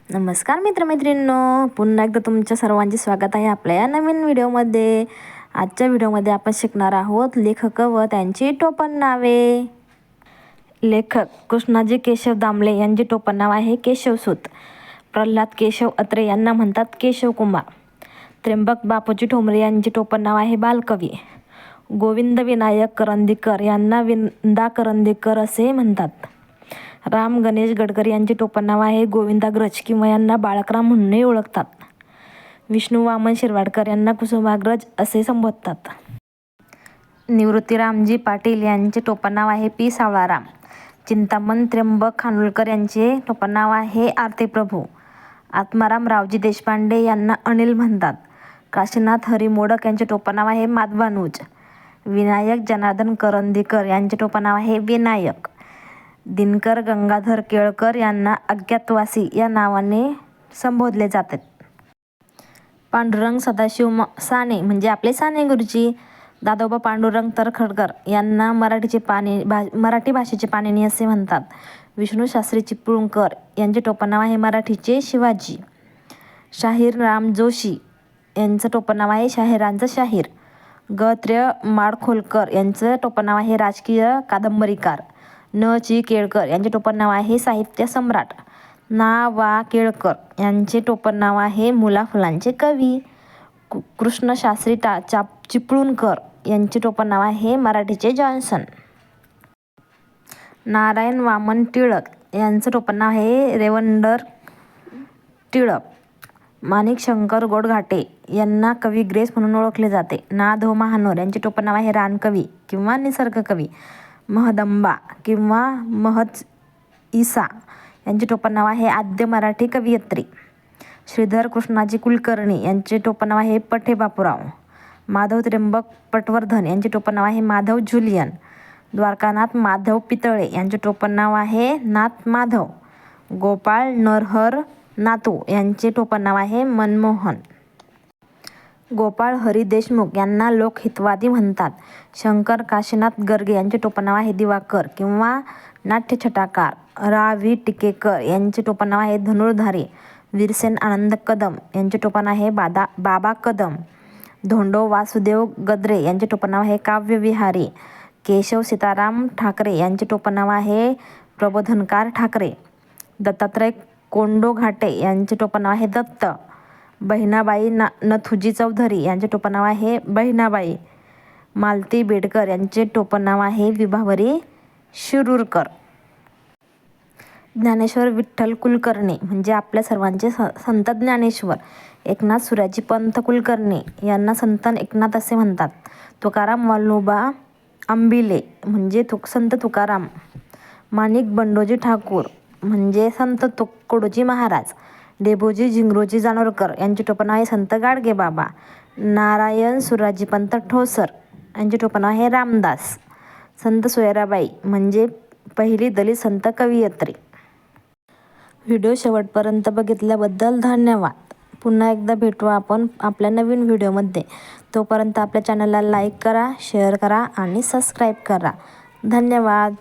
नमस्कार मित्रमैत्रिणींनो, पुन्हा एकदा तुमच्या सर्वांचे स्वागत आहे आपल्या या नवीन व्हिडिओमध्ये. आजच्या व्हिडिओमध्ये आपण शिकणार आहोत लेखक व त्यांची टोपण नावे. लेखक कृष्णाजी केशव दामले यांचे टोपण नाव आहे केशवसूत. प्रल्हाद केशव अत्रे यांना म्हणतात केशवकुमार. त्र्यंबक बापूजी ठोंबरे यांचे टोपण नाव आहे बालकवी. गोविंद विनायक करंदीकर यांना विंदा करंदीकर असे म्हणतात. राम गणेश गडकरी यांचे टोपण नाव आहे गोविंदाग्रज किंवा यांना बाळकराम म्हणूनही ओळखतात. विष्णू वामन शिरवाडकर यांना कुसुमाग्रज असे संबोधतात. निवृत्तीरामजी पाटील यांचे टोपण नाव आहे पी सावळाराम. चिंतामण त्र्यंबक खानोलकर यांचे टोपण नाव आहे आरती प्रभू. आत्माराम रावजी देशपांडे यांना अनिल म्हणतात. काशीनाथ हरी मोडक यांचे टोपण नाव आहे माधवानुज. विनायक जनार्दन करंदीकर यांचे टोपण नाव आहे विनायक. दिनकर गंगाधर केळकर यांना अज्ञातवासी या नावाने संबोधले जातात. पांडुरंग सदाशिव साने म्हणजे आपले साने गुरुजी. दादोबा पांडुरंग तरखडकर यांना मराठी भाषेचे पाणिनी असे म्हणतात. विष्णू शास्त्री चिपळूणकर यांचे टोपण नाव आहे मराठीचे शिवाजी. शाहीर राम जोशी यांचं टोपण नाव आहे शाहिरांचा शाहीर. ग.त्र्य माडखोलकर यांचं टोपण नाव आहे राजकीय कादंबरीकार. न. चि. केळकर यांचे टोपण नाव आहे साहित्य सम्राट. ना. वा. केळकर यांचे टोपण नाव आहे मुलाफुलांचे कवी. कृष्णशास्त्री चिपळूणकर यांचे टोपण नाव आहे मराठीचे जॉन्सन. नारायण वामन टिळक यांचं टोपण नाव आहे रेवंडर टिळक. माणिक शंकर गोडघाटे यांना कवी ग्रेस म्हणून ओळखले जाते. ना. धो. महानोर यांचे टोपण नाव आहे रानकवी किंवा निसर्ग कवी. महदंबा किंवा महज ईसा यांचे टोपण नाव आहे आद्य मराठी कवयित्री. श्रीधर कृष्णाजी कुलकर्णी यांचे टोपण नाव आहे पठे बापूराव. माधव त्र्यंबक पटवर्धन यांचे टोपण नाव आहे माधव ज्युलियन. द्वारकानाथ माधव पितळे यांचे टोपण नाव आहे नाथ माधव. गोपाळ नरहर नातू यांचे टोपण नाव आहे मनमोहन. गोपाळ हरी देशमुख यांना लोकहितवादी म्हणतात. शंकर काशीनाथ गर्गे यांचे टोपण नाव आहे दिवाकर किंवा नाट्यछटाकार. रा. व्ही. टिकेकर यांचे टोपण नाव आहे धनुर्धारी. वीरसेन आनंद कदम यांचे टोपण आहे बाबा कदम. धोंडो वासुदेव गद्रे यांचे टोपण नाव आहे काव्यविहारी. केशव सीताराम ठाकरे यांचे टोपण नाव आहे प्रबोधनकार ठाकरे. दत्तात्रय कोंडो घाटे यांचे टोपण नाव आहे दत्त. बहिणाबाई नथुजी चौधरी यांचे टोपण नाव आहे बहिणाबाई. मालती बेडकर यांचे टोपण नाव आहे विभावरी शिरूरकर. ज्ञानेश्वर विठ्ठल कुलकर्णी म्हणजे आपल्या सर्वांचे संत ज्ञानेश्वर. एकनाथ सुराजी पंत कुलकर्णी यांना संत एकनाथ असे म्हणतात. तुकाराम वालोबा आंबिले म्हणजे संत तुकाराम. माणिक बंडोजी ठाकूर म्हणजे संत तुकडोजी महाराज. डेबोजी झिंगरोजी जानोरकर यांचे टोपण नाव आहे संत गाडगे बाबा. नारायण सुराजी पंत ठोसर यांचे टोपण नाव आहे रामदास. संत सोयराबाई म्हणजे पहिली दलित संत कवयित्री. व्हिडिओ शेवटपर्यंत बघितल्याबद्दल धन्यवाद. पुन्हा एकदा भेटू आपण आपल्या नवीन व्हिडिओमध्ये. तोपर्यंत आपल्या चॅनलला लाईक करा, शेअर करा आणि सबस्क्राईब करा. धन्यवाद.